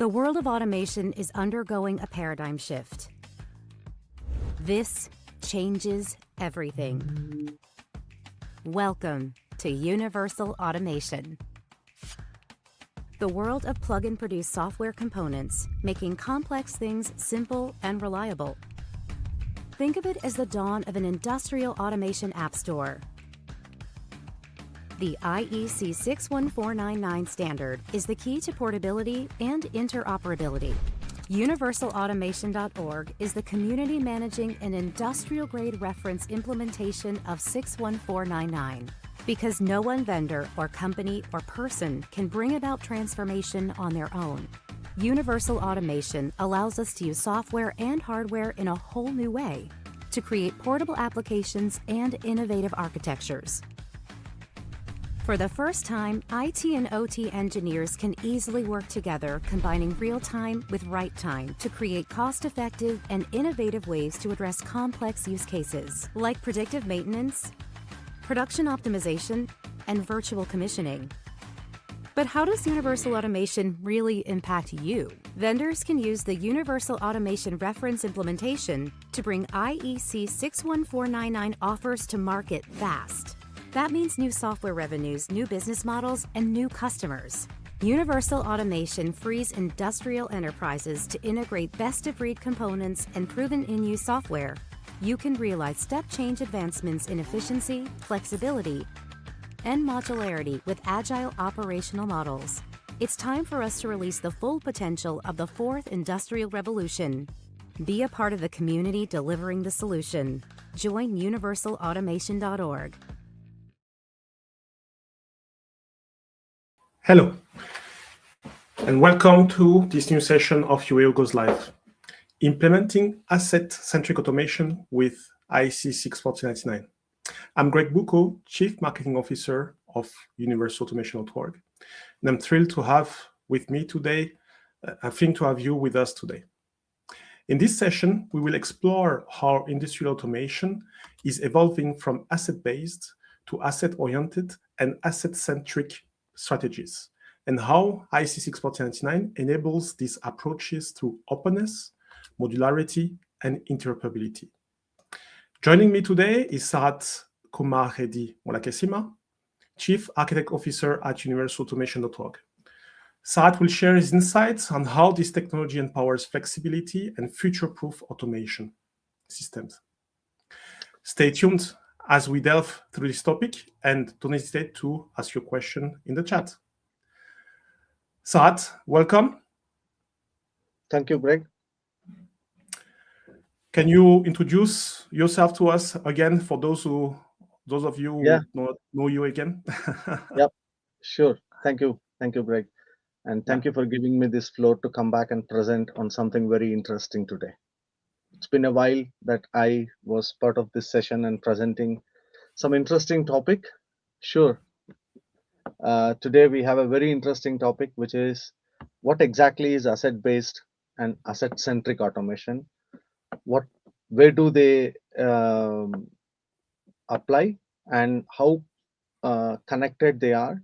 The world of automation is undergoing a paradigm shift. This changes everything. Welcome to Universal Automation. The world of plug-and-produce software components, making complex things simple and reliable. Think of it as the dawn of an industrial automation app store. The IEC 61499 standard is the key to portability and interoperability. UniversalAutomation.org is the community managing an industrial-grade reference implementation of 61499. Because no one vendor or company or person can bring about transformation on their own. Universal Automation allows us to use software and hardware in a whole new way to create portable applications and innovative architectures. For the first time, IT and OT engineers can easily work together, combining real-time with right-time to create cost-effective and innovative ways to address complex use cases like predictive maintenance, production optimization, and virtual commissioning. But how does Universal Automation really impact you? Vendors can use the Universal Automation reference implementation to bring IEC 61499 offers to market fast. That means new software revenues, new business models, and new customers. Universal Automation frees industrial enterprises to integrate best-of-breed components and proven in-use software. You can realize step-change advancements in efficiency, flexibility, and modularity with agile operational models. It's time for us to release the full potential of the fourth industrial revolution. Be a part of the community delivering the solution. Join universalautomation.org. Hello, and welcome to this new session of UAO Goes Live, implementing asset-centric automation with IEC 61499. I'm Greg Boucaud, Chief Marketing Officer of Universal Automation.org, and I'm thrilled to have with me today, to have you with us today. In this session, we will explore how industrial automation is evolving from asset-based to asset-oriented and asset-centric strategies, and how IEC 61499 enables these approaches through openness, modularity, and interoperability. Joining me today is Sarat Kumar Reddy Molakaseema, Chief Architect Officer at universalautomation.org. Sarat will share his insights on how this technology empowers flexibility and future-proof automation systems. Stay tuned as we delve through this topic, and don't hesitate to ask your question in the chat. Sarat, welcome. Thank you, Greg. Can you introduce yourself to us again for those of you who know you again? Yep, sure. Thank you, Greg, and thank you for giving me this floor to come back and present on something very interesting today. It's been a while that I was part of this session and presenting some interesting topic. Sure. Today we have a very interesting topic, which is what exactly is asset-based and asset-centric automation? Where do they apply, and how connected they are,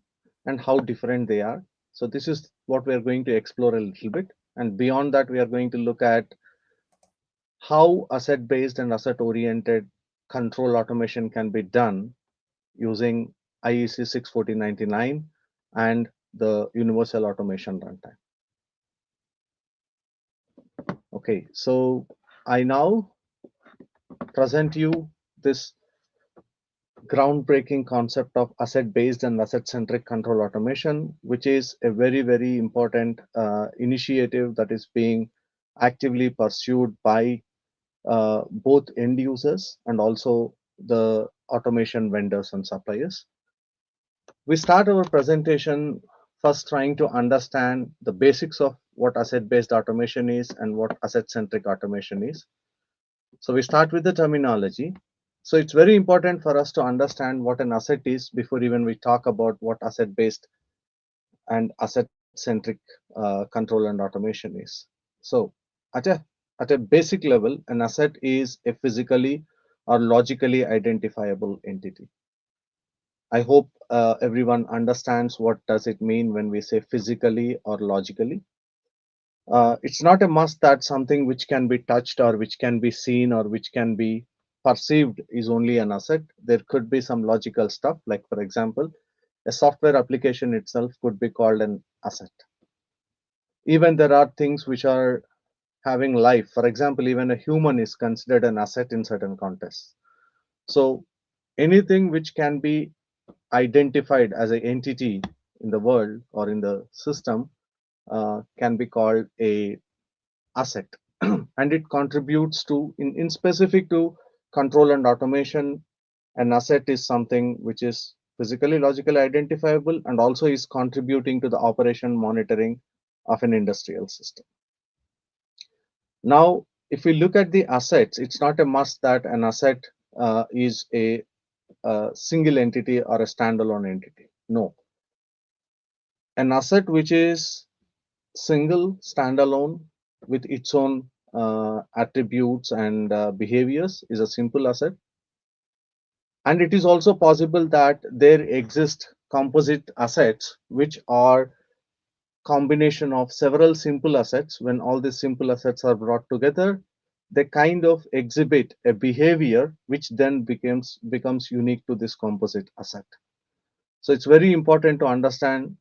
and how different they are? So this is what we are going to explore a little bit. And beyond that, we are going to look at how asset-based and asset-oriented control automation can be done using IEC 61499 and the Universal Automation Runtime. Okay, so I now present you this groundbreaking concept of asset-based and asset-centric control automation, which is a very, very important initiative that is being actively pursued by both end users and also the automation vendors and suppliers. We start our presentation first trying to understand the basics of what asset-based automation is and what asset-centric automation is. So we start with the terminology. So it's very important for us to understand what an asset is before even we talk about what asset-based and asset-centric control and automation is. So at a basic level, an asset is a physically or logically identifiable entity. I hope everyone understands what does it mean when we say physically or logically. It's not a must that something which can be touched or which can be seen or which can be perceived is only an asset. There could be some logical stuff, like for example, a software application itself could be called an asset. Even there are things which are having life. For example, even a human is considered an asset in certain contexts. So anything which can be identified as an entity in the world or in the system can be called a asset. And it contributes to, in specific to control and automation, an asset is something which is physically logically identifiable and also is contributing to the operation monitoring of an industrial system. Now, if we look at the assets, it's not a must that an asset is a single entity or a standalone entity. No, an asset which is single, standalone, with its own attributes and behaviors is a simple asset. And it is also possible that there exist composite assets which are combination of several simple assets. When all these simple assets are brought together, they kind of exhibit a behavior which then becomes unique to this composite asset. So it's very important to understand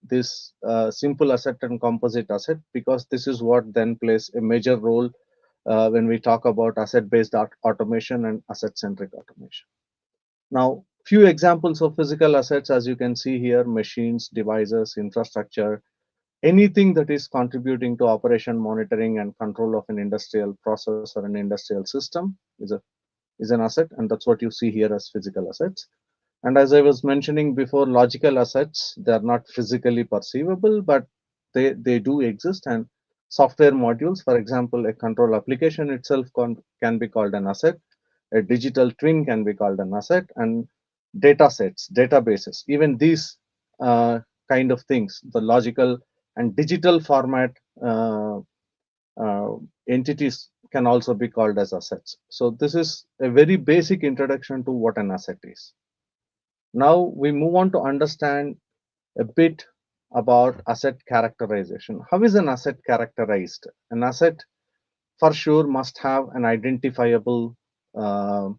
this simple asset and composite asset, because this is what then plays a major role when we talk about asset-based automation and asset-centric automation. Now, few examples of physical assets, as you can see here: machines, devices, infrastructure, anything that is contributing to operation monitoring and control of an industrial process or an industrial system is an asset, and that's what you see here as physical assets. And as I was mentioning before, logical assets, they are not physically perceivable, but they do exist. And software modules, for example, a control application itself can be called an asset. A digital twin can be called an asset, and data sets, databases, even these kind of things, the logical and digital format uh, entities can also be called as assets. So this is a very basic introduction to what an asset is. Now we move on to understand a bit about asset characterization. How is an asset characterized? An asset for sure must have an identifiable uh,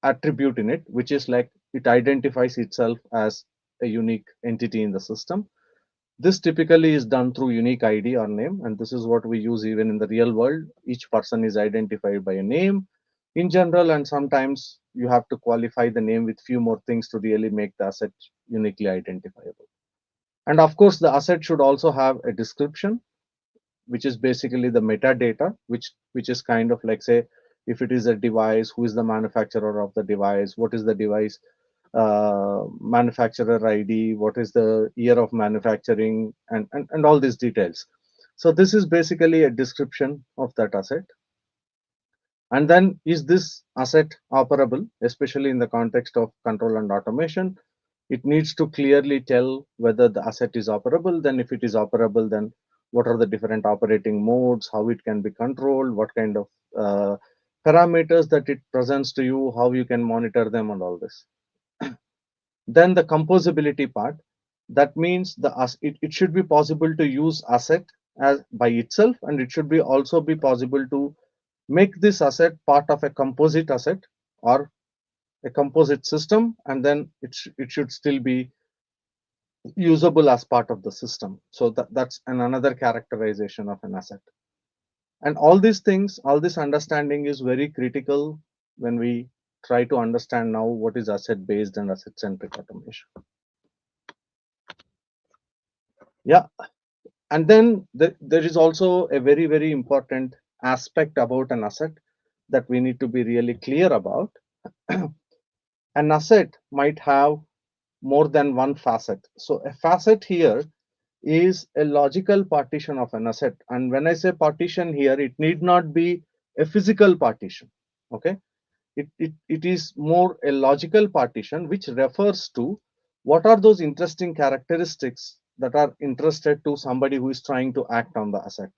attribute in it, which is like it identifies itself as a unique entity in the system. This typically is done through unique ID or name, and this is what we use even in the real world. Each person is identified by a name in general, and sometimes you have to qualify the name with few more things to really make the asset uniquely identifiable. And of course, the asset should also have a description, which is basically the metadata, which is kind of like, say, if it is a device, who is the manufacturer of the device, what is the device manufacturer ID, what is the year of manufacturing, and all these details. So this is basically a description of that asset. And then, is this asset operable, especially in the context of control and automation? It needs to clearly tell whether the asset is operable. Then if it is operable, then what are the different operating modes, how it can be controlled, what kind of parameters that it presents to you, how you can monitor them, and all this. Then the composability part, that means it should be possible to use asset as by itself, and it should be also be possible to make this asset part of a composite asset or a composite system, and then it should still be usable as part of the system. So that's another characterization of an asset. And all these things, all this understanding is very critical when we try to understand now what is asset based and asset centric automation. Yeah, and then there is also a very, very important aspect about an asset that we need to be really clear about. An asset might have more than one facet. So a facet here is a logical partition of an asset. And when I say partition here, it need not be a physical partition. Okay. It is more a logical partition, which refers to what are those interesting characteristics that are interested to somebody who is trying to act on the asset.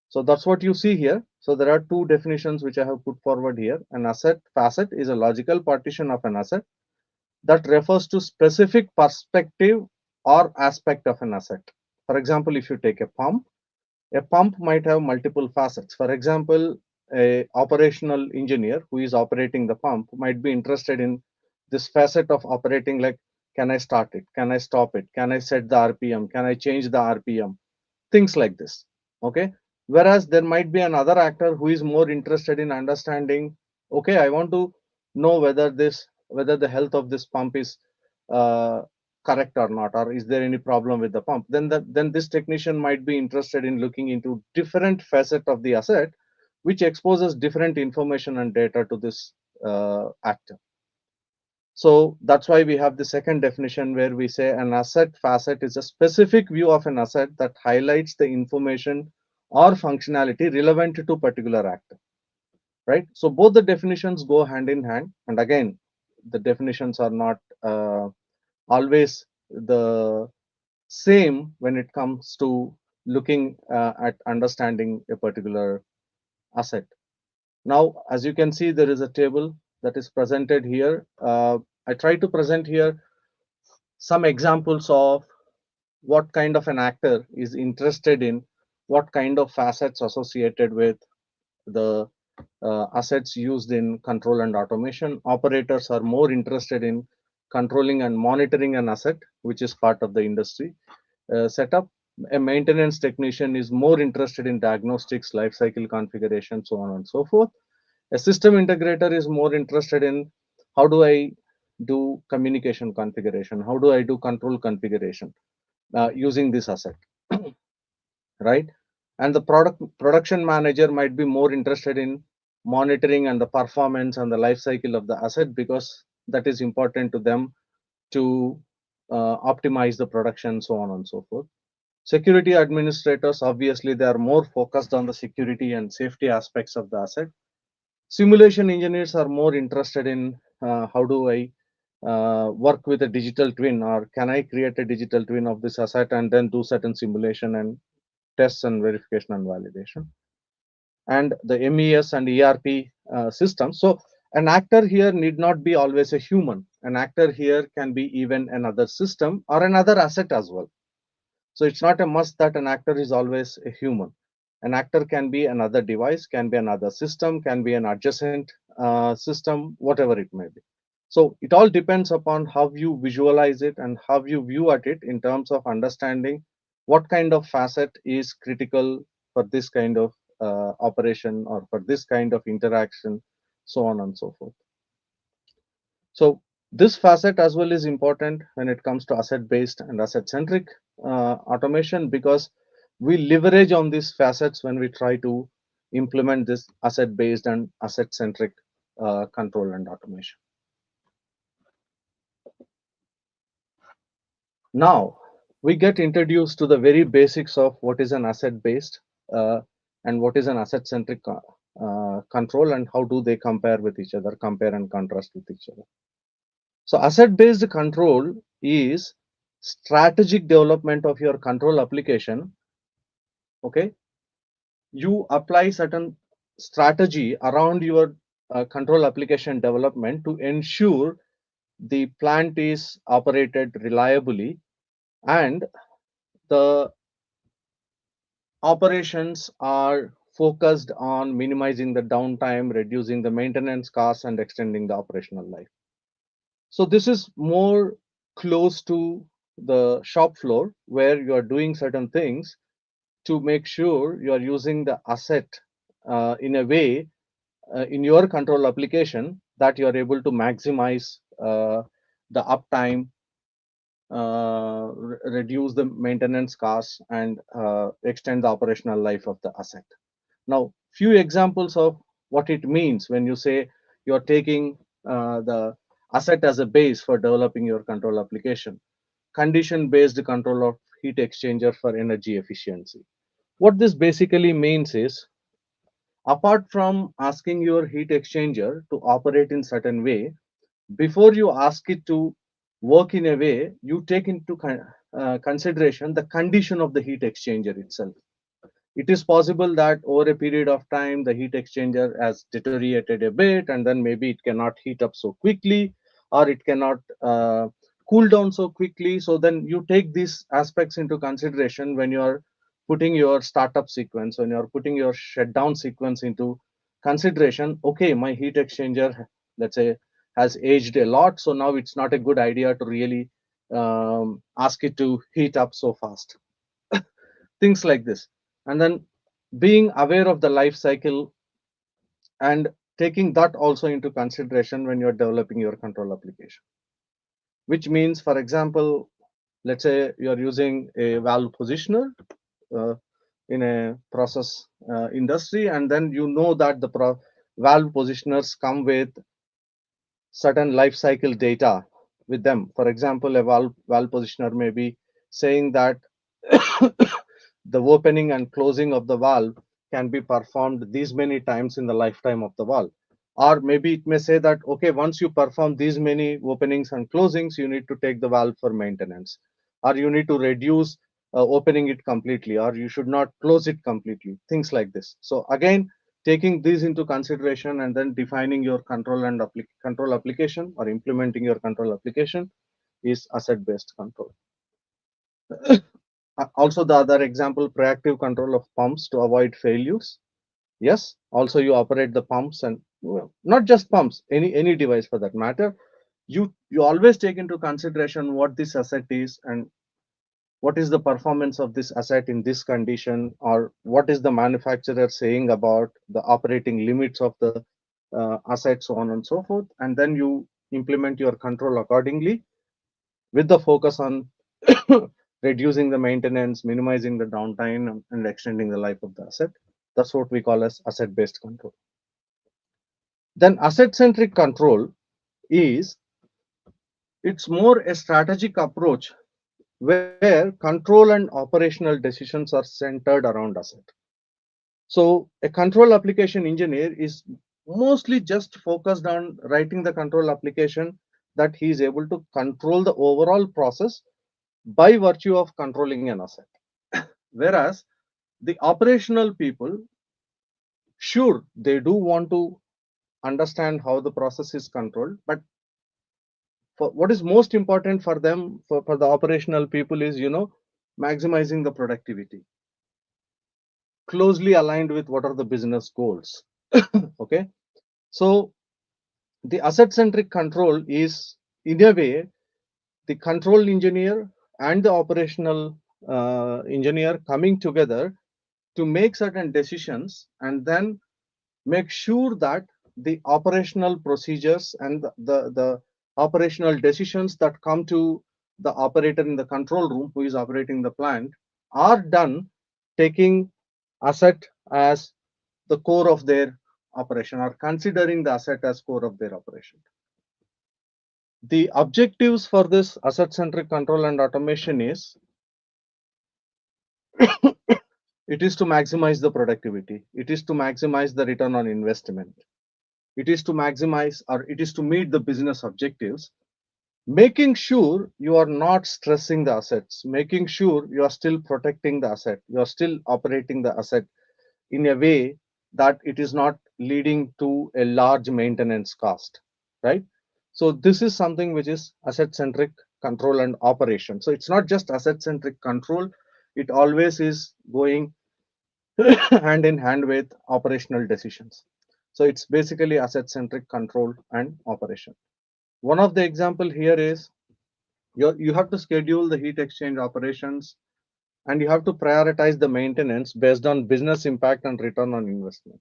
So that's what you see here. So there are two definitions which I have put forward here. An asset facet is a logical partition of an asset that refers to specific perspective or aspect of an asset. For example, if you take a pump might have multiple facets. For example, a operational engineer who is operating the pump might be interested in this facet of operating, like, can I start it? Can I stop it? Can I set the RPM? Can I change the RPM? Things like this. Okay. Whereas there might be another actor who is more interested in understanding, okay, I want to know whether the health of this pump is uh, correct or not, or is there any problem with the pump. Then this technician might be interested in looking into different facet of the asset, which exposes different information and data to this actor. So that's why we have the second definition, where we say an asset facet is a specific view of an asset that highlights the information or functionality relevant to particular actor, right? So both the definitions go hand in hand. And again, the definitions are not always the same when it comes to looking at understanding a particular asset. Now, as you can see, there is a table that is presented here. I try to present here some examples of what kind of an actor is interested in what kind of facets associated with the assets used in control and automation. Operators are more interested in controlling and monitoring an asset, which is part of the industry setup. A maintenance technician is more interested in diagnostics, life cycle configuration, so on and so forth. A system integrator is more interested in how do I do communication configuration, how do I do control configuration using this asset, right? And the production manager might be more interested in monitoring and the performance and the life cycle of the asset, because that is important to them to optimize the production, so on and so forth. Security administrators, obviously, they are more focused on the security and safety aspects of the asset. Simulation engineers are more interested in how do I work with a digital twin, or can I create a digital twin of this asset and then do certain simulation and tests and verification and validation. And the MES and ERP systems. So an actor here need not be always a human. An actor here can be even another system or another asset as well. So it's not a must that an actor is always a human. An actor can be another device, can be another system, can be an adjacent system, whatever it may be. So it all depends upon how you visualize it and how you view at it in terms of understanding what kind of facet is critical for this kind of operation or for this kind of interaction, so on and so forth. So this facet as well is important when it comes to asset-based and asset-centric automation, because we leverage on these facets when we try to implement this asset-based and asset-centric control and automation. Now we get introduced to the very basics of what is an asset-based and what is an asset-centric control, and how do they compare with each other, compare and contrast with each other. So asset-based control is strategic development of your control application. Okay, you apply certain strategy around your control application development to ensure the plant is operated reliably and the operations are focused on minimizing the downtime, reducing the maintenance costs, and extending the operational life. So this is more close to the shop floor, where you are doing certain things to make sure you are using the asset in a way in your control application that you are able to maximize the uptime, reduce the maintenance costs, and extend the operational life of the asset. Now, few examples of what it means when you say you're taking the asset as a base for developing your control application. Condition-based control of heat exchanger for energy efficiency. What this basically means is, apart from asking your heat exchanger to operate in certain way, before you ask it to work in a way, you take into consideration the condition of the heat exchanger itself. It is possible that over a period of time the heat exchanger has deteriorated a bit, and then maybe it cannot heat up so quickly, or it cannot cool down so quickly. So then you take these aspects into consideration when you are putting your startup sequence, when you are putting your shutdown sequence into consideration. Okay, my heat exchanger, let's say, has aged a lot, so now it's not a good idea to really ask it to heat up so fast. Things like this. And then being aware of the life cycle and taking that also into consideration when you're developing your control application, which means, for example, let's say you're using a valve positioner uh, in a process industry, and then you know that the valve positioners come with certain life cycle data with them. For example, a valve positioner may be saying that the opening and closing of the valve can be performed these many times in the lifetime of the valve. Or maybe it may say that, okay, once you perform these many openings and closings, you need to take the valve for maintenance, or you need to reduce opening it completely, or you should not close it completely, things like this. So again, taking these into consideration and then defining your control and control application, or implementing your control application, is asset based control. Also, the other example, proactive control of pumps to avoid failures. Yes, also you operate the pumps, and well, not just pumps, any device for that matter. You always take into consideration what this asset is, and what is the performance of this asset in this condition, or what is the manufacturer saying about the operating limits of the asset, so on and so forth. And then you implement your control accordingly, with the focus on reducing the maintenance, minimizing the downtime, and extending the life of the asset. That's what we call as asset based control. Then asset centric control is, it's more a strategic approach where control and operational decisions are centered around asset. So a control application engineer is mostly just focused on writing the control application that he is able to control the overall process by virtue of controlling an asset. Whereas the operational people, sure, they do want to understand how the process is controlled, but for what is most important for them, for the operational people, is, maximizing the productivity, closely aligned with what are the business goals. Okay, so the asset centric control is, in a way, the control engineer and the operational engineer coming together to make certain decisions, and then make sure that the operational procedures and the operational decisions that come to the operator in the control room who is operating the plant are done taking asset as the core of their operation, or considering the asset as core of their operation. The objectives for this asset centric control and automation is, it is to maximize the productivity, it is to maximize the return on investment, it is to maximize, or it is to meet the business objectives, making sure you are not stressing the assets, making sure you are still protecting the asset, you are still operating the asset in a way that it is not leading to a large maintenance cost, right? So this is something which is asset centric control and operation. So it's not just asset centric control, it always is going hand in hand with operational decisions. So it's basically asset centric control and operation. One of the example here is, you have to schedule the heat exchange operations, and you have to prioritize the maintenance based on business impact and return on investment.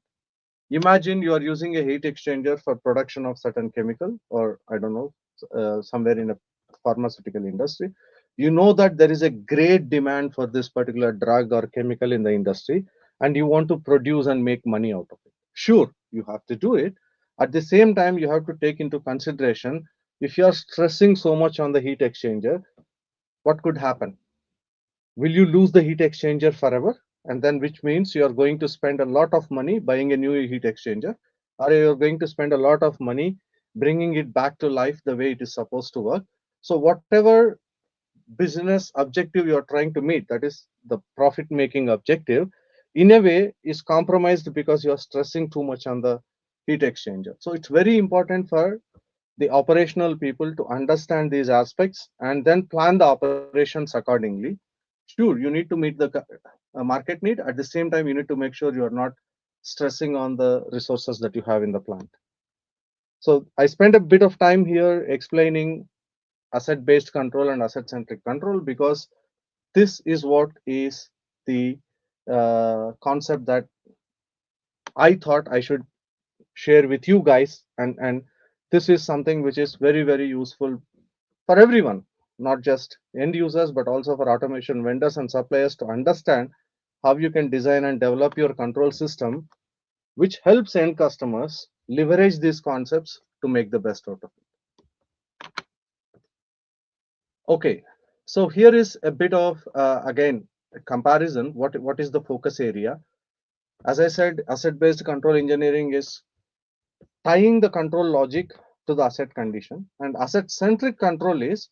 Imagine you are using a heat exchanger for production of certain chemical, or I don't know, somewhere in a pharmaceutical industry. You know that there is a great demand for this particular drug or chemical in the industry, and you want to produce and make money out of it. Sure, you have to do it. At the same time, you have to take into consideration, if you are stressing so much on the heat exchanger, what could happen? Will you lose the heat exchanger forever? And then, which means you are going to spend a lot of money buying a new heat exchanger, or you're going to spend a lot of money bringing it back to life the way it is supposed to work. So whatever business objective you're trying to meet, that is the profit making objective, in a way is compromised because you're stressing too much on the heat exchanger. So it's very important for the operational people to understand these aspects and then plan the operations accordingly. Sure, you need to meet the market need. At the same time, you need to make sure you are not stressing on the resources that you have in the plant. So I spent a bit of time here explaining asset-based control and asset-centric control because this is what is the concept that I thought I should share with you guys, and this is something which is very, very useful for everyone, not just end users, but also for automation vendors and suppliers to understand how you can design and develop your control system, which helps end customers leverage these concepts to make the best out of it. Okay, so here is a bit of again a comparison. What is the focus area? As I said, asset-based control engineering is tying the control logic to the asset condition, and asset-centric control is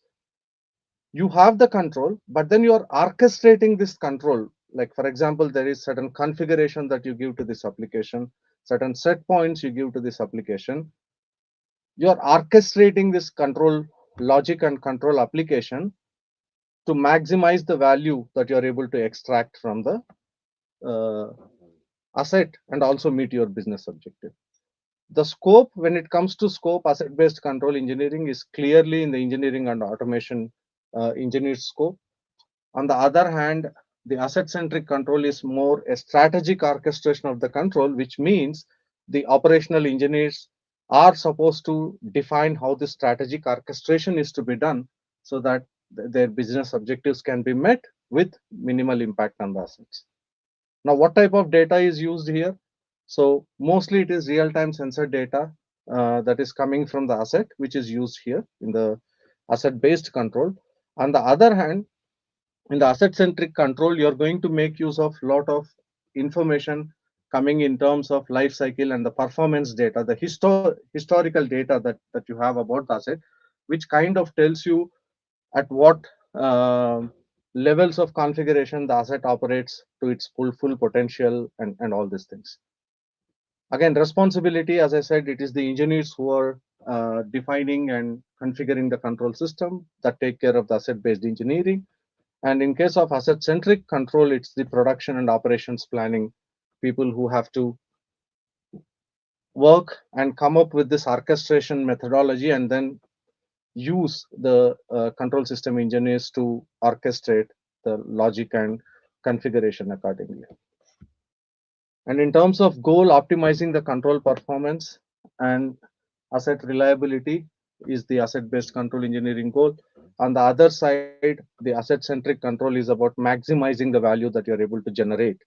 you have the control, but then you are orchestrating this control. Like for example, there is certain configuration that you give to this application, certain set points you give to this application. You are orchestrating this control logic and control application to maximize the value that you are able to extract from the uh, asset and also meet your business objective. The scope, when it comes to scope, asset-based control engineering is clearly in the engineering and automation engineer scope. On the other hand, the asset-centric control is more a strategic orchestration of the control, which means the operational engineers are supposed to define how the strategic orchestration is to be done so that their business objectives can be met with minimal impact on the assets. Now, what type of data is used here? So mostly it is real-time sensor data that is coming from the asset, which is used here in the asset-based control. On the other hand, in the asset-centric control, you're going to make use of a lot of information coming in terms of life cycle and the performance data, the historical data that you have about the asset, which kind of tells you at what levels of configuration the asset operates to its full potential and all these things. Again, responsibility, as I said, it is the engineers who are defining and configuring the control system that take care of the asset-based engineering. And in case of asset-centric control, it's the production and operations planning people who have to work and come up with this orchestration methodology and then use the control system engineers to orchestrate the logic and configuration accordingly. And in terms of goal, optimizing the control performance and asset reliability is the asset-based control engineering goal. On the other side, the asset-centric control is about maximizing the value that you're able to generate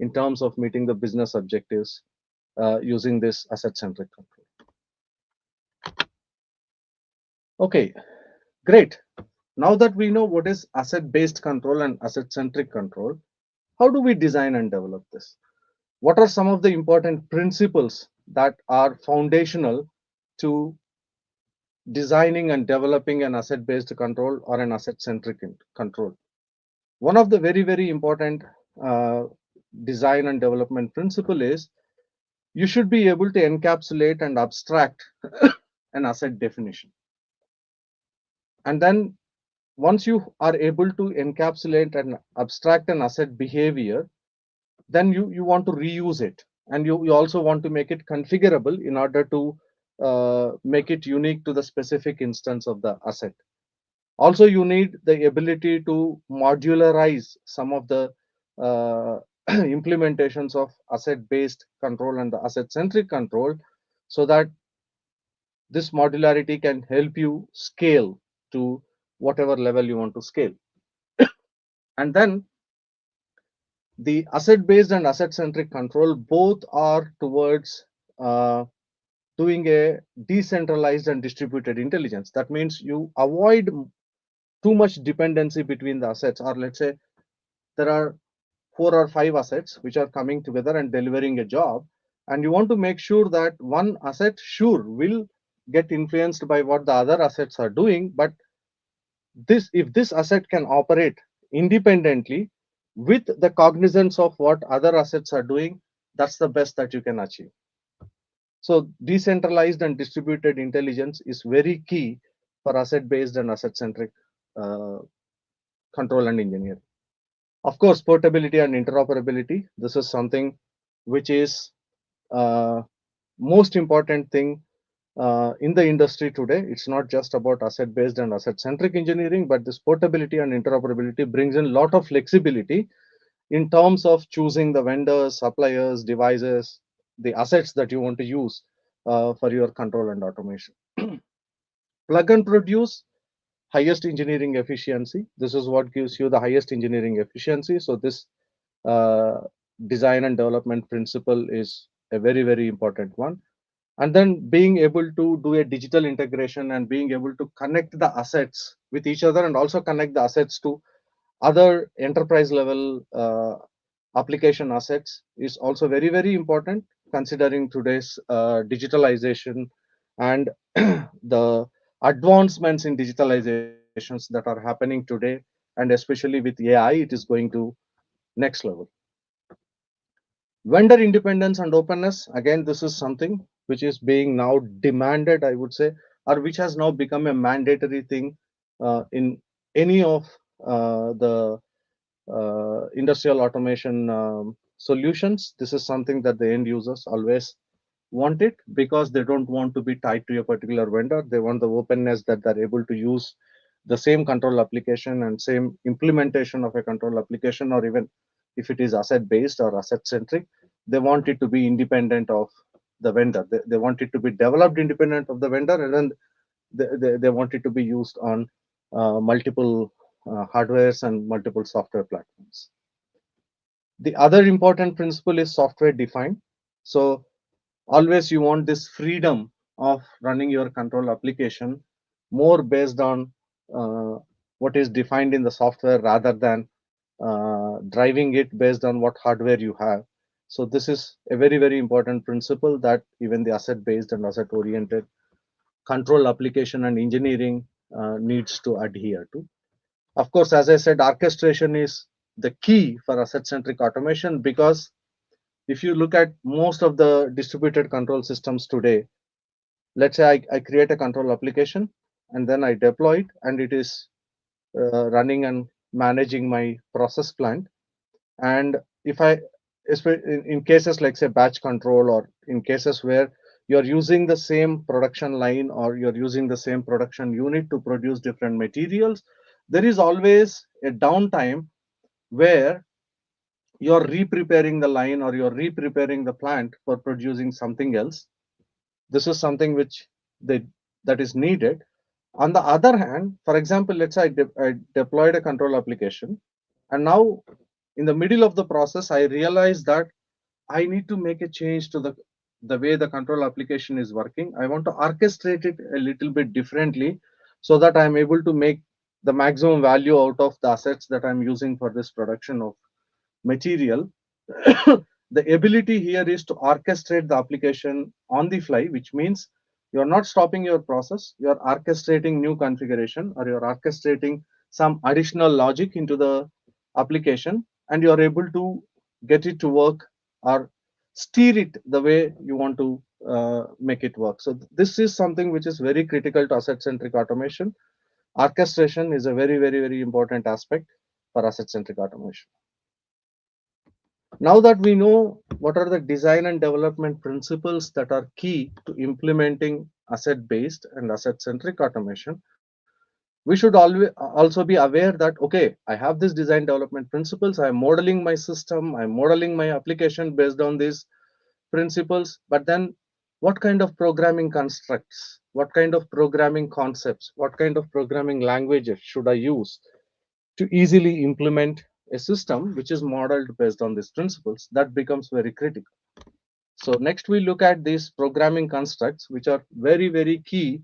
in terms of meeting the business objectives using this asset-centric control. Okay, great. Now that we know what is asset-based control and asset-centric control, how do we design and develop this? What are some of the important principles that are foundational to designing and developing an asset-based control or an asset-centric control? One of the very, very important design and development principle is you should be able to encapsulate and abstract an asset definition. And then once you are able to encapsulate and abstract an asset behavior, then you want to reuse it. And you also want to make it configurable in order to make it unique to the specific instance of the asset. Also, you need the ability to modularize some of the implementations of asset-based control and the asset-centric control so that this modularity can help you scale to whatever level you want to scale. And then the asset-based and asset-centric control both are towards doing a decentralized and distributed intelligence. That means you avoid too much dependency between the assets, or let's say there are 4 or 5 assets which are coming together and delivering a job, and you want to make sure that one asset sure will get influenced by what the other assets are doing, but if this asset can operate independently with the cognizance of what other assets are doing, that's the best that you can achieve. So decentralized and distributed intelligence is very key for asset-based and asset-centric uh, control and engineering. Of course, portability and interoperability. This is something which is most important thing in the industry today. It's not just about asset-based and asset-centric engineering, but this portability and interoperability brings in a lot of flexibility in terms of choosing the vendors, suppliers, devices, the assets that you want to use for your control and automation. Plug and produce, highest engineering efficiency. This is what gives you the highest engineering efficiency. So this uh, design and development principle is a very, very important one. And then being able to do a digital integration and being able to connect the assets with each other and also connect the assets to other enterprise level application assets is also very, very important, considering today's digitalization and the advancements in digitalizations that are happening today, and especially with AI, it is going to next level. Vendor independence and openness, again, this is something which is being now demanded, I would say, or which has now become a mandatory thing in any of the industrial automation solutions. This is something that the end users always want it, because they don't want to be tied to a particular vendor. They want the openness that they're able to use the same control application and same implementation of a control application, or even if it is asset based or asset centric, they want it to be independent of the vendor. They want it to be developed independent of the vendor, and then they want it to be used on multiple hardwares and multiple software platforms. The other important principle is software defined. So always you want this freedom of running your control application more based on uh, what is defined in the software, rather than driving it based on what hardware you have. So this is a very, very important principle that even the asset based and asset oriented control application and engineering needs to adhere to. Of course, as I said, orchestration is the key for asset centric automation, because if you look at most of the distributed control systems today, let's say I create a control application and then I deploy it, and it is running and managing my process plant. And if I, in cases like say batch control, or in cases where you're using the same production line or you're using the same production unit to produce different materials, there is always a downtime where you're re-preparing the line or you're re-preparing the plant for producing something else. This is something which they, that is needed. On the other hand, for example, let's say I deployed a control application, and now in the middle of the process, I realize that I need to make a change to the way the control application is working. I want to orchestrate it a little bit differently so that I'm able to make the maximum value out of the assets that I'm using for this production of material. The ability here is to orchestrate the application on the fly, which means you're not stopping your process, you're orchestrating new configuration, or you're orchestrating some additional logic into the application, and you're able to get it to work or steer it the way you want to make it work. So this is something which is very critical to asset centric automation. Orchestration is a very, very, very important aspect for asset centric automation. Now that we know what are the design and development principles that are key to implementing asset-based and asset-centric automation, we should always also be aware that, okay, I have this design development principles, I'm modeling my system, I'm modeling my application based on these principles, but then what kind of programming constructs, what kind of programming concepts, what kind of programming languages should I use to easily implement a system which is modeled based on these principles? That becomes very critical. So next we look at these programming constructs, which are very, very key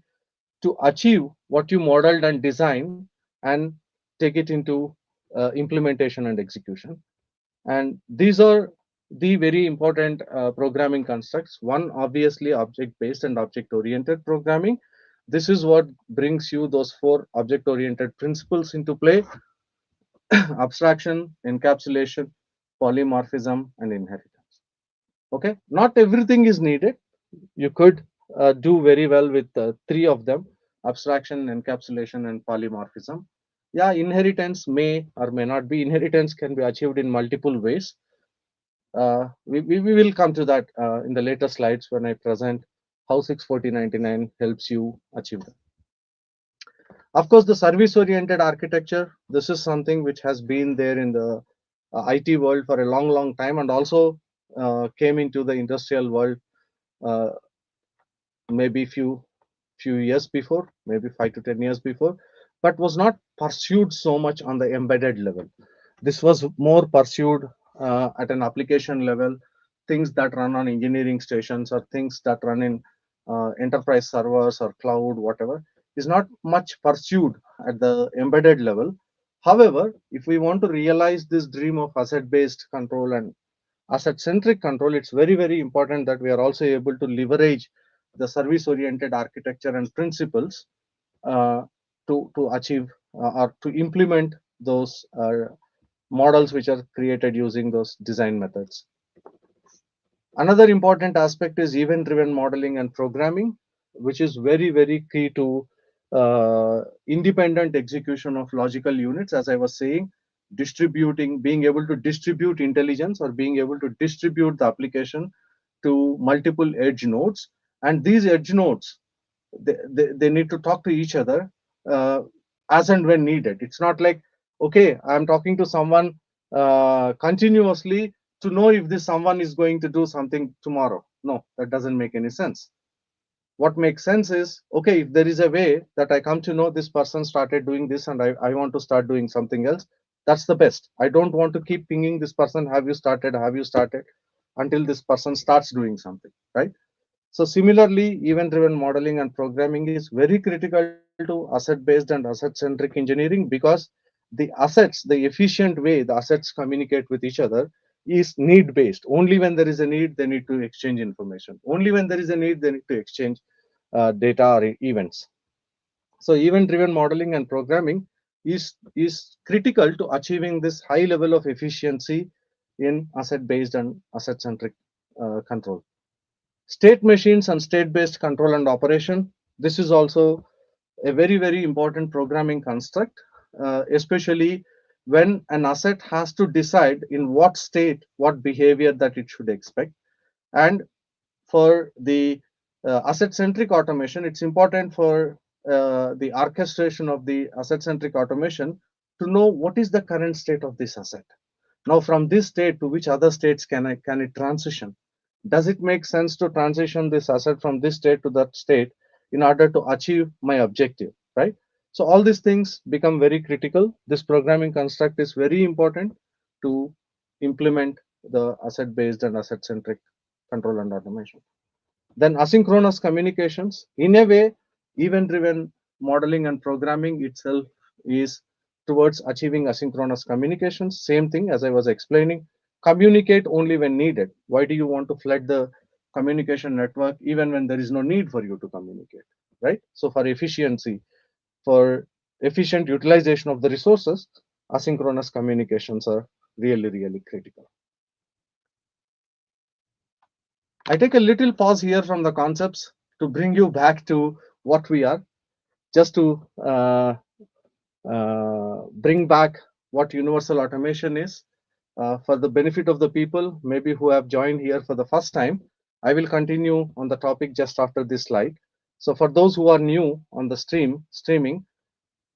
to achieve what you modeled and designed and take it into implementation and execution. And these are the very important programming constructs. One, obviously, object-based and object-oriented programming. This is what brings you those four object-oriented principles into play: abstraction, encapsulation, polymorphism, and inheritance. Okay, not everything is needed. you could do very well with three of them: abstraction, encapsulation, and polymorphism. Yeah, inheritance may or may not be. Inheritance can be achieved in multiple ways. We will come to that in the later slides when I present how 64099 helps you achieve that. Of course, the service oriented architecture, this is something which has been there in the IT world for a long, long time, and also came into the industrial world uh, maybe few years before, maybe 5 to 10 years before, but was not pursued so much on the embedded level. This was more pursued at an application level, things that run on engineering stations or things that run in enterprise servers or cloud, whatever, is not much pursued at the embedded level. However, if we want to realize this dream of asset-based control and asset-centric control, it's very, very important that we are also able to leverage the service-oriented architecture and principles uh, to achieve or to implement those models which are created using those design methods. Another important aspect is event-driven modeling and programming, which is very, very key to independent execution of logical units. As I was saying, distributing, being able to distribute intelligence or being able to distribute the application to multiple edge nodes. And these edge nodes, they need to talk to each other uh, as and when needed. It's not like, okay, I'm talking to someone continuously to know if this someone is going to do something tomorrow. No, that doesn't make any sense. What makes sense is, okay, if there is a way that I come to know this person started doing this and I want to start doing something else, that's the best. I don't want to keep pinging this person, have you started, until this person starts doing something, right? So similarly, event-driven modeling and programming is very critical to asset-based and asset-centric engineering, because the assets, the efficient way the assets communicate with each other is need-based. Only when there is a need, they need to exchange information. Only when there is a need, they need to exchange data or events. So event-driven modeling and programming is critical to achieving this high level of efficiency in asset-based and asset-centric control. State machines and state-based control and operation. This is also a very, very important programming construct, especially when an asset has to decide in what state, what behavior that it should expect. And for the asset-centric automation, it's important for the orchestration of the asset-centric automation to know what is the current state of this asset. Now, from this state to which other states can it transition? Does it make sense to transition this asset from this state to that state in order to achieve my objective, right? So all these things become very critical. This programming construct is very important to implement the asset-based and asset-centric control and automation. Then asynchronous communications. In a way, event-driven modeling and programming itself is towards achieving asynchronous communications. Same thing as I was explaining. Communicate only when needed. Why do you want to flood the communication network even when there is no need for you to communicate, right? So for efficiency, for efficient utilization of the resources, asynchronous communications are really, really critical. I take a little pause here from the concepts to bring you back to what we are, just to bring back what universal automation is for the benefit of the people maybe who have joined here for the first time. I will continue on the topic just after this slide. So for those who are new on the streaming,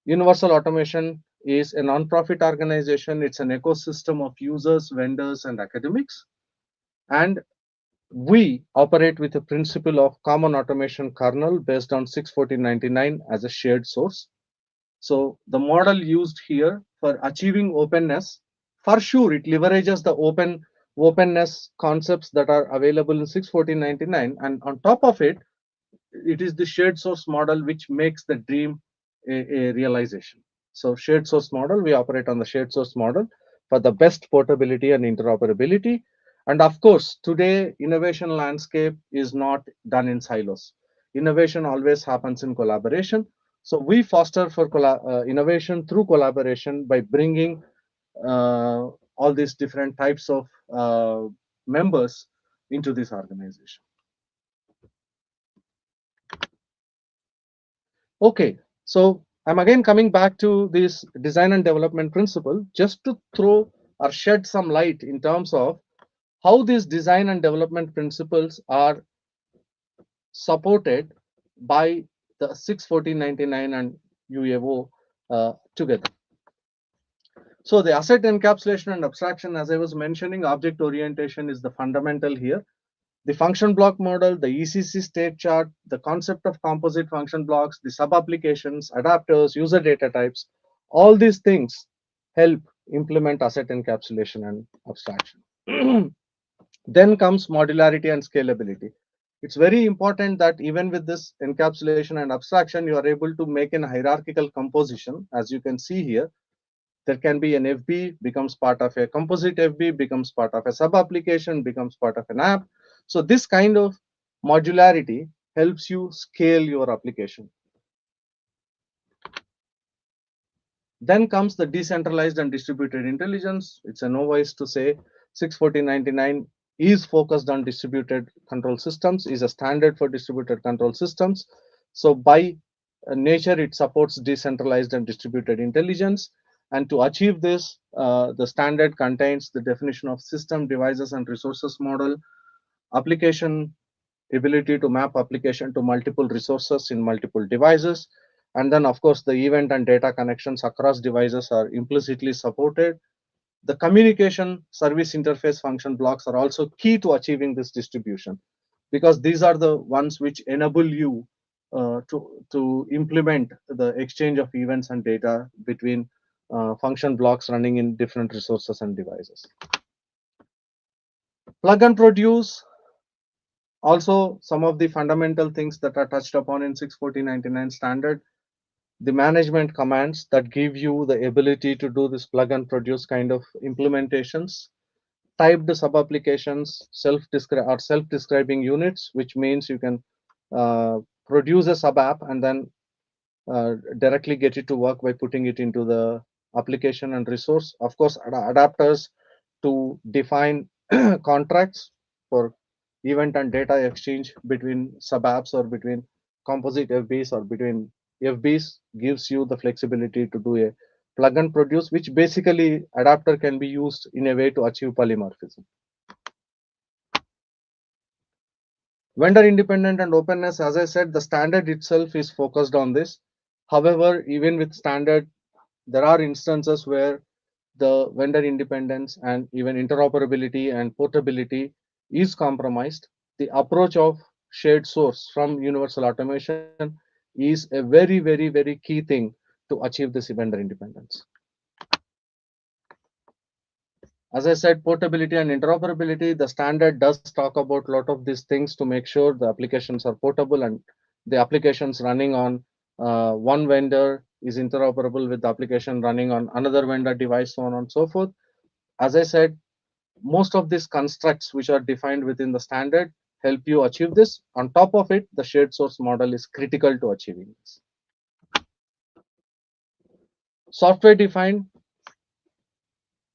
Universal Automation is a non-profit organization. It's an ecosystem of users, vendors, and academics. And we operate with a principle of common automation kernel based on 61499 as a shared source. So the model used here for achieving openness, for sure, it leverages the openness concepts that are available in 61499, and on top of it, it is the shared source model which makes the dream a realization. So shared source model, we operate on the shared source model for the best portability and interoperability. And of course, today innovation landscape is not done in silos. Innovation always happens in collaboration. So we foster for innovation through collaboration by bringing all these different types of members into this organization. Okay, so I'm again coming back to this design and development principle just to throw or shed some light in terms of how these design and development principles are supported by the 61499 and UAO together. So the asset encapsulation and abstraction, as I was mentioning, object orientation is the fundamental here. The function block model, the ECC state chart, the concept of composite function blocks, the sub applications, adapters, user data types, all these things help implement asset encapsulation and abstraction. Then comes modularity and scalability. It's very important that even with this encapsulation and abstraction, you are able to make an hierarchical composition. As you can see here, there can be an FB becomes part of a composite FB, becomes part of a sub application, becomes part of an app. So this kind of modularity helps you scale your application. Then comes the decentralized and distributed intelligence. It's a no-wise to say 61499 is focused on distributed control systems, is a standard for distributed control systems. So by nature, it supports decentralized and distributed intelligence. And to achieve this, the standard contains the definition of system, devices, and resources model, application ability to map application to multiple resources in multiple devices. And then, of course, the event and data connections across devices are implicitly supported. The communication service interface function blocks are also key to achieving this distribution, because these are the ones which enable you to implement the exchange of events and data between function blocks running in different resources and devices. Plug and produce, also some of the fundamental things that are touched upon in 61499 standard. The management commands that give you the ability to do this plug and produce kind of implementations. Typed sub applications, self-describing units, which means you can produce a sub app and then directly get it to work by putting it into the application and resource. Of course, adapters to define contracts for event and data exchange between sub apps or between composite FBs or between FBs gives you the flexibility to do a plug and produce, which basically adapter can be used in a way to achieve polymorphism. Vendor independent and openness, as I said, the standard itself is focused on this. However, even with standard, there are instances where the vendor independence and even interoperability and portability is compromised. The approach of shared source from universal automation is a very key thing to achieve this vendor independence. As I said, portability and interoperability, the standard does talk about a lot of these things to make sure the applications are portable and the applications running on one vendor is interoperable with the application running on another vendor device, so on and so forth. As I said, most of these constructs which are defined within the standard help you achieve this. On top of it, the shared source model is critical to achieving this. Software defined,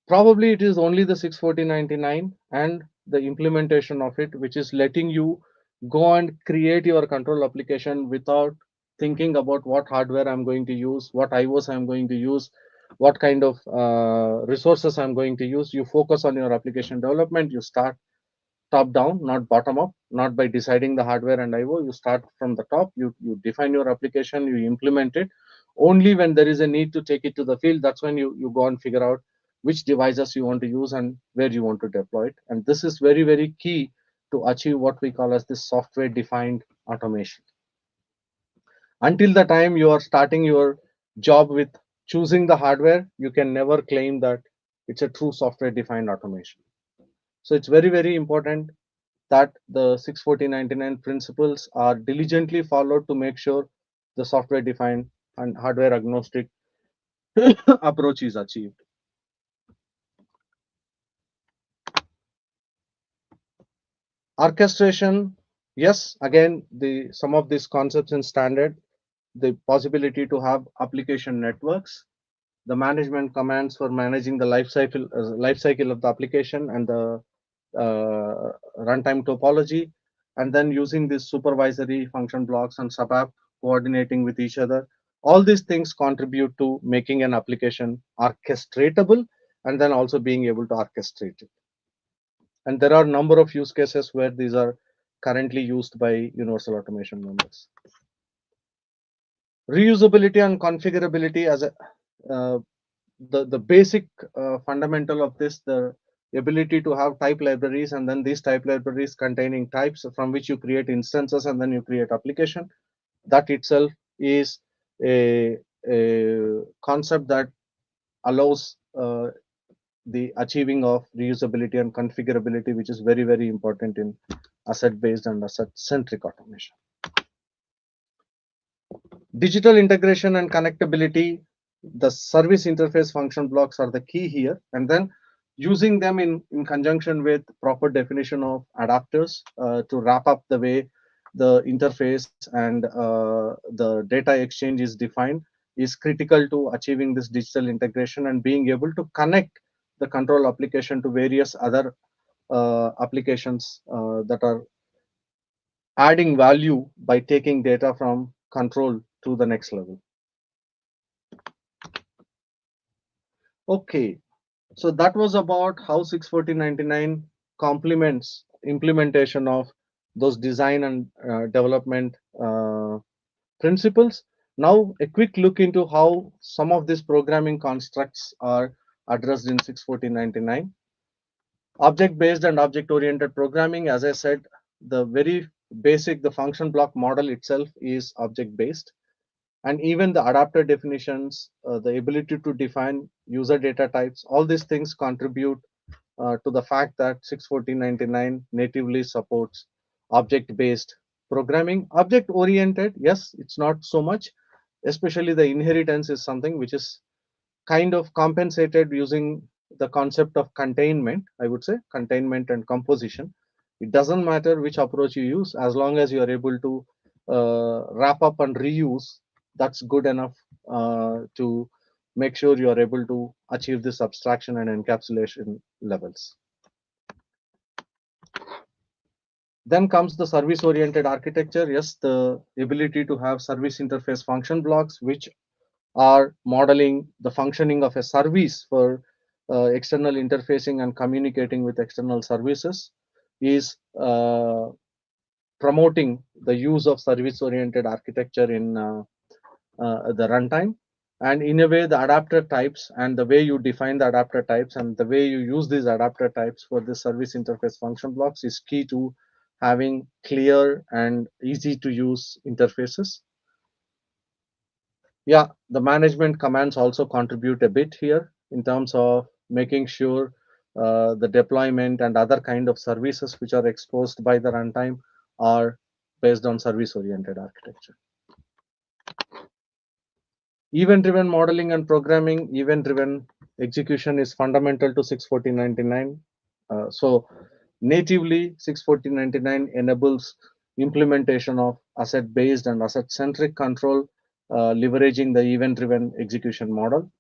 probably it is only the 61499 and the implementation of it, which is letting you go and create your control application without thinking about what hardware I'm going to use, what IOs I'm going to use, what kind of resources I'm going to use. You focus on your application development. You start top down, not bottom up, not by deciding the hardware and IO. You start from the top, you define your application, you implement it. Only when there is a need to take it to the field, that's when you go and figure out which devices you want to use and where you want to deploy it. And this is very key to achieve what we call as this software defined automation. Until the time you are starting your job with choosing the hardware, you can never claim that it's a true software defined automation. So it's very important that the 61499 principles are diligently followed to make sure the software defined and hardware agnostic approach is achieved. Orchestration, yes, again, some of these concepts in standard, the possibility to have application networks, the management commands for managing the life cycle of the application and the runtime topology, and then using these supervisory function blocks and sub app coordinating with each other. All these things contribute to making an application orchestratable and then also being able to orchestrate it. And there are a number of use cases where these are currently used by universal automation members. Reusability and configurability as a the basic fundamental of this, the ability to have type libraries, and then these type libraries containing types from which you create instances and then you create application. That itself is a concept that allows the achieving of reusability and configurability, which is very, very important in asset-based and asset-centric automation. Digital integration and connectability, the service interface function blocks are the key here, and then using them in conjunction with proper definition of adapters to wrap up the way the interface and the data exchange is defined is critical to achieving this digital integration and being able to connect the control application to various other applications that are adding value by taking data from control to the next level. Okay, so that was about how 61499 complements implementation of those design and development principles. Now, a quick look into how some of these programming constructs are addressed in 61499. Object-based and object-oriented programming, as I said, the very basic, the function block model itself is object-based. And even the adapter definitions, the ability to define user data types, all these things contribute to the fact that 61499 natively supports object-based programming. Object-oriented, yes, it's not so much, especially the inheritance is something which is kind of compensated using the concept of containment, I would say, containment and composition. It doesn't matter which approach you use, as long as you are able to wrap up and reuse, that's good enough to make sure you are able to achieve this abstraction and encapsulation levels. Then comes the service-oriented architecture. Yes, the ability to have service interface function blocks, which are modeling the functioning of a service for external interfacing and communicating with external services, is promoting the use of service-oriented architecture in the runtime. And in a way, the adapter types and the way you define the adapter types and the way you use these adapter types for the service interface function blocks is key to having clear and easy to use interfaces. Yeah, the management commands also contribute a bit here in terms of making sure the deployment and other kind of services which are exposed by the runtime are based on service-oriented architecture. Event-driven modeling and programming, event-driven execution is fundamental to 61499. So natively 61499 enables implementation of asset-based and asset-centric control, leveraging the event-driven execution model.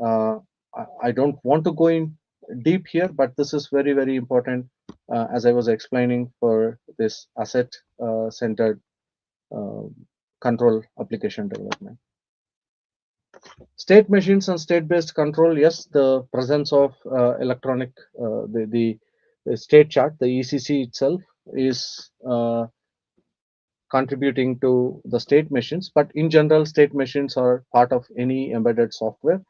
I don't want to go in deep here, but this is very, very important as I was explaining for this asset-centered control application development. State machines and state-based control, yes, the presence of electronic, the state chart, the ECC itself is contributing to the state machines, but in general, state machines are part of any embedded software.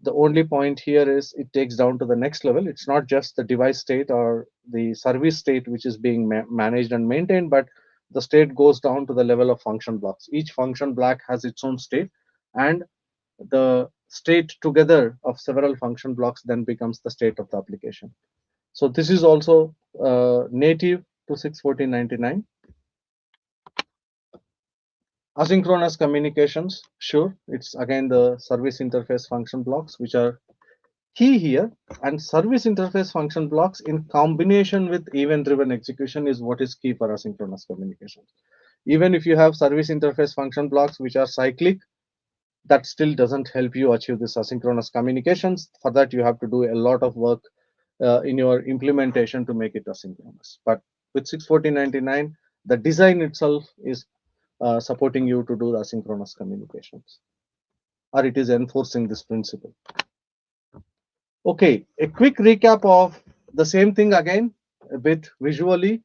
The only point here is it takes down to the next level. It's not just the device state or the service state which is being managed and maintained, but the state goes down to the level of function blocks. Each function block has its own state, and the state together of several function blocks then becomes the state of the application. So this is also native to 61499. Asynchronous communications, sure, it's again the service interface function blocks which are key here, and service interface function blocks in combination with event-driven execution is what is key for asynchronous communications. Even if you have service interface function blocks which are cyclic, that still doesn't help you achieve this asynchronous communications. For that, you have to do a lot of work in your implementation to make it asynchronous. But with 61499, the design itself is supporting you to do the asynchronous communications, or it is enforcing this principle. Okay, a quick recap of the same thing again, a bit visually.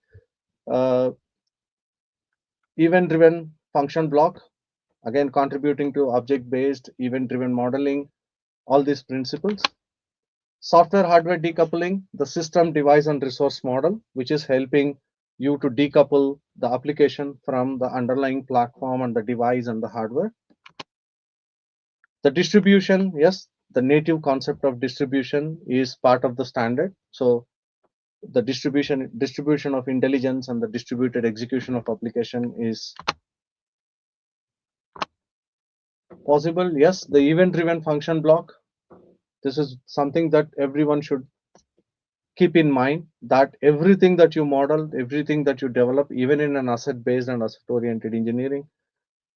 Uh, Event-driven function block, again contributing to object-based, event-driven modeling, all these principles. Software hardware decoupling, the system device and resource model, which is helping you to decouple the application from the underlying platform and the device and the hardware. The distribution, yes, the native concept of distribution is part of the standard. So the distribution of intelligence and the distributed execution of application is possible. Yes, the event driven function block, this is something that everyone should keep in mind, that everything that you model, everything that you develop, even in an asset based and asset oriented engineering,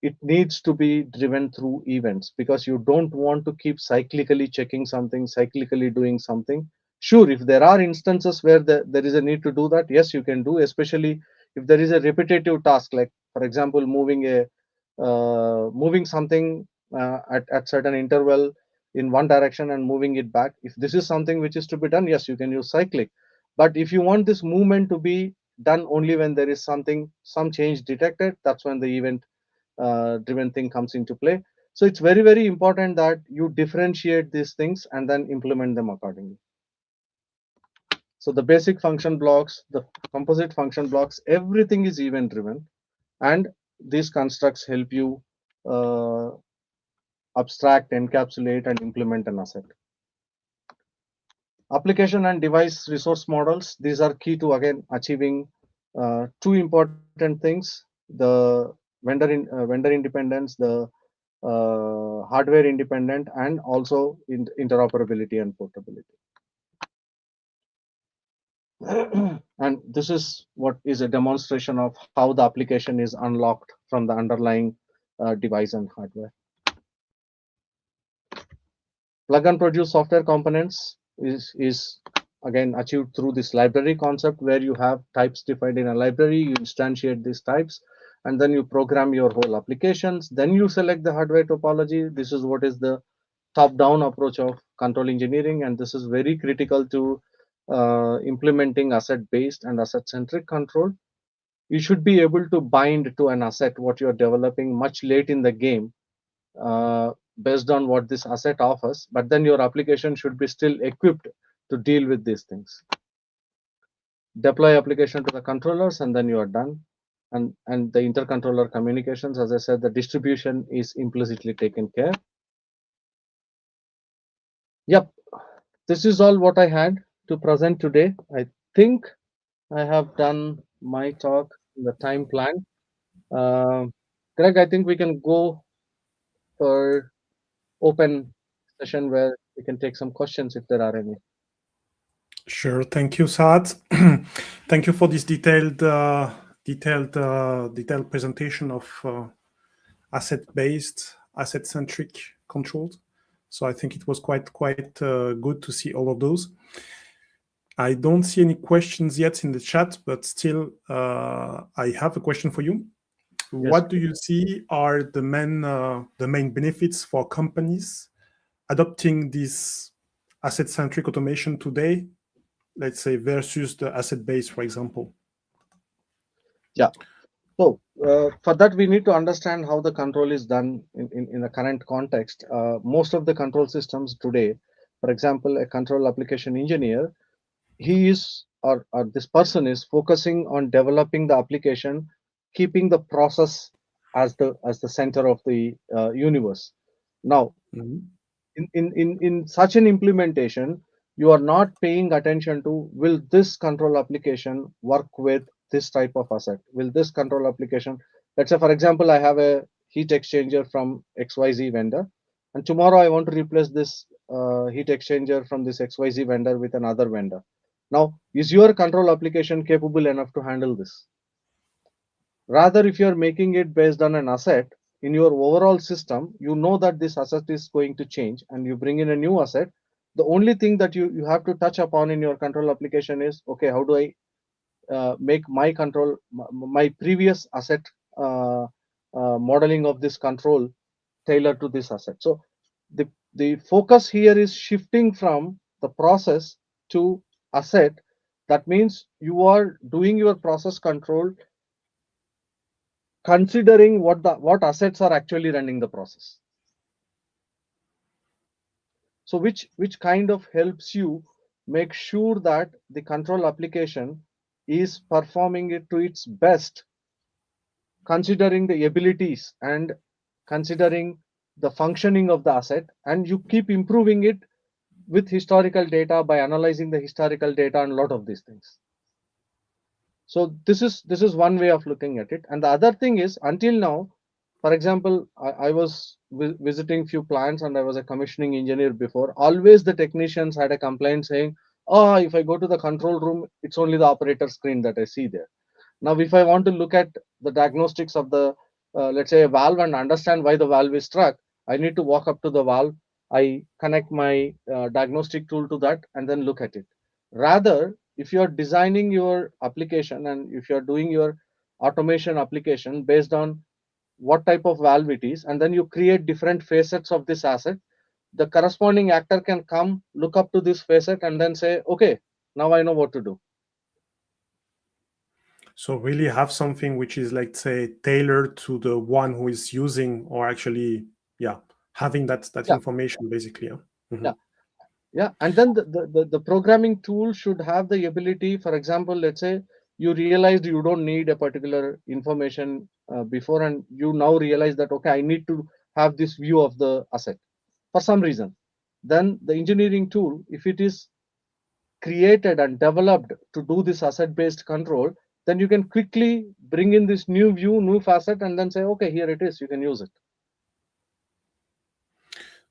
it needs to be driven through events, because you don't want to keep cyclically checking something, cyclically doing something. Sure, if there are instances where there is a need to do that, yes, you can do, especially if there is a repetitive task, like for example moving something at certain interval in one direction and moving it back. If this is something which is to be done, yes, you can use cyclic. But if you want this movement to be done only when there is some change detected, that's when the event driven thing comes into play. So it's very, very important that you differentiate these things and then implement them accordingly. So the basic function blocks, the composite function blocks, everything is event driven, and these constructs help you uh, abstract, encapsulate, and implement an asset. Application and device resource models, these are key to again achieving two important things: the vendor independence, the hardware independent, and also interoperability and portability. And this is what is a demonstration of how the application is unlocked from the underlying device and hardware. Plug and produce software components is again achieved through this library concept, where you have types defined in a library, you instantiate these types, and then you program your whole applications. Then you select the hardware topology. This is what is the top-down approach of control engineering, and this is very critical to implementing asset-based and asset-centric control. You should be able to bind to an asset what you are developing much late in the game, based on what this asset offers, but then your application should be still equipped to deal with these things. Deploy application to the controllers, and then you are done. And the intercontroller communications, as I said, the distribution is implicitly taken care. Yep, this is all what I had to present today. I think I have done my talk in the time plan. Greg, I think we can go for open session where we can take some questions if there are any. Sure. Thank you, Sarat. Thank you for this detailed presentation of asset-based, asset-centric controls. So I think it was quite good to see all of those. I don't see any questions yet in the chat, but still, I have a question for you. Yes. What do you see are the main benefits for companies adopting this asset-centric automation today, let's say, versus the asset-based, for example? Yeah. So for that, we need to understand how the control is done in the current context. Most of the control systems today, for example, a control application engineer, he is or this person is focusing on developing the application, keeping the process as the center of the universe. Now, in such an implementation, you are not paying attention to, will this control application work with this type of asset? Will this control application, let's say for example, I have a heat exchanger from XYZ vendor, and tomorrow I want to replace this heat exchanger from this XYZ vendor with another vendor. Now, is your control application capable enough to handle this? Rather, if you are making it based on an asset, in your overall system, you know that this asset is going to change and you bring in a new asset. The only thing that you have to touch upon in your control application is, okay, how do I make my control, my previous asset modeling of this control tailored to this asset. So the focus here is shifting from the process to asset. That means you are doing your process control considering what assets are actually running the process. So which kind of helps you make sure that the control application is performing it to its best, considering the abilities and considering the functioning of the asset, and you keep improving it with historical data by analyzing the historical data and a lot of these things. So this is one way of looking at it. And the other thing is, until now, for example, I was visiting few plants and I was a commissioning engineer before. Always the technicians had a complaint saying, oh, if I go to the control room, it's only the operator screen that I see there. Now, if I want to look at the diagnostics of the, let's say, a valve and understand why the valve is struck, I need to walk up to the valve. I connect my diagnostic tool to that and then look at it. Rather, if you're designing your application and if you're doing your automation application based on what type of valve it is, and then you create different facets of this asset, the corresponding actor can come, look up to this facet, and then say, okay, now I know what to do. So really have something which is, like, say, tailored to the one who is using, or actually, having that information, basically. Yeah. Yeah, and then the programming tool should have the ability, for example, let's say you realized you don't need a particular information before, and you now realize that, okay, I need to have this view of the asset for some reason. Then the engineering tool, if it is created and developed to do this asset-based control, then you can quickly bring in this new view, new facet, and then say, okay, here it is, you can use it.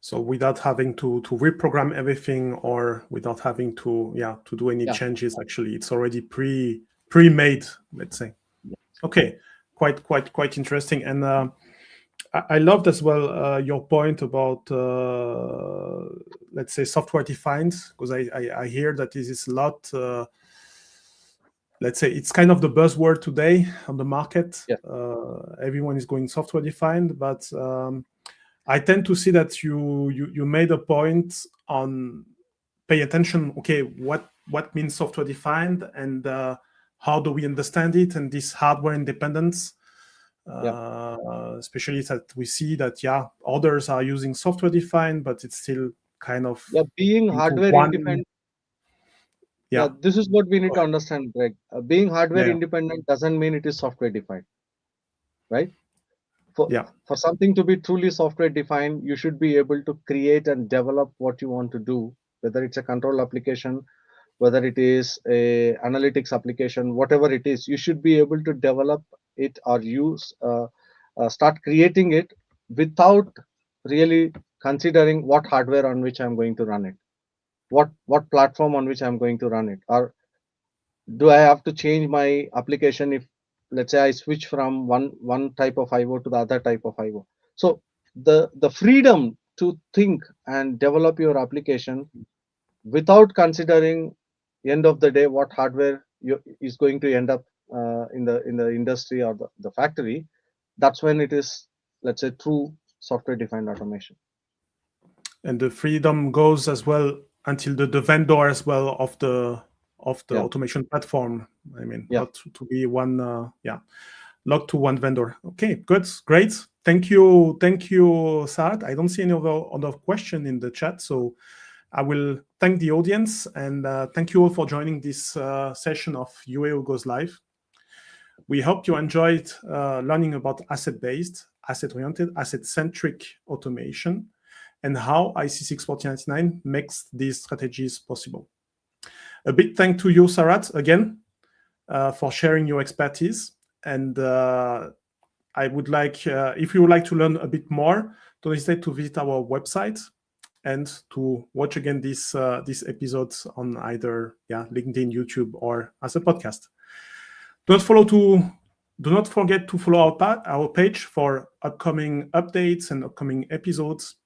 So without having to reprogram everything, or without having to do any changes, actually, it's already pre-made, let's say. Okay, quite interesting. And I loved as well your point about let's say software defined, because I hear that this is a lot. Let's say it's kind of the buzzword today on the market. Everyone is going software defined, but I tend to see that you made a point on pay attention. Okay, what means software defined, and how do we understand it, and this hardware independence. Especially that we see that others are using software defined, but it's still kind of being hardware independent. This is what we need to understand, Greg. Being hardware independent doesn't mean it is software defined, right? For something to be truly software defined, you should be able to create and develop what you want to do, whether it's a control application, whether it is a analytics application, whatever it is, you should be able to develop it or start creating it without really considering what hardware on which I'm going to run it, what platform on which I'm going to run it, or do I have to change my application if, let's say, I switch from one type of IO to the other type of IO. So the freedom to think and develop your application without considering, end of the day, what hardware is going to end up in the industry or the factory, that's when it is, let's say, true software defined automation. And the freedom goes as well until the vendor as well of the automation platform. I mean, not to be one locked to one vendor. Okay, good, great. Thank you, Sarat. I don't see any other question in the chat, so I will thank the audience, and thank you all for joining this session of UAO Goes Live. We hope you enjoyed learning about asset-based, asset-oriented, asset-centric automation, and how IEC 61499 makes these strategies possible. A big thank to you, Sarat, again, for sharing your expertise. And I would like, if you would like to learn a bit more, don't hesitate to visit our website and to watch again these episodes on either LinkedIn, YouTube, or as a podcast. Do not forget to follow our page for upcoming updates and upcoming episodes.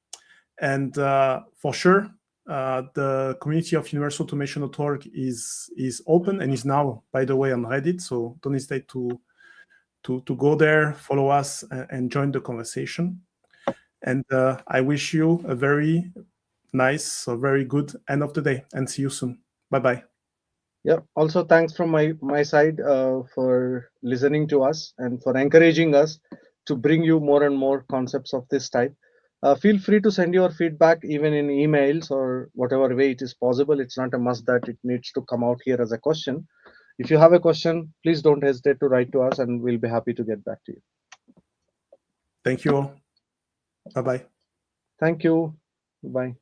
And for sure, the community of universalautomation.org is open and is now, by the way, on Reddit. So don't hesitate to to go there, follow us, and join the conversation. And I wish you a very nice, or very good end of the day, and see you soon. Bye-bye. Yeah. Also, thanks from my side for listening to us and for encouraging us to bring you more and more concepts of this type. Feel free to send your feedback even in emails or whatever way it is possible. It's not a must that it needs to come out here as a question. If you have a question, please don't hesitate to write to us, and we'll be happy to get back to you. Thank you all. Bye-bye. Thank you. Bye.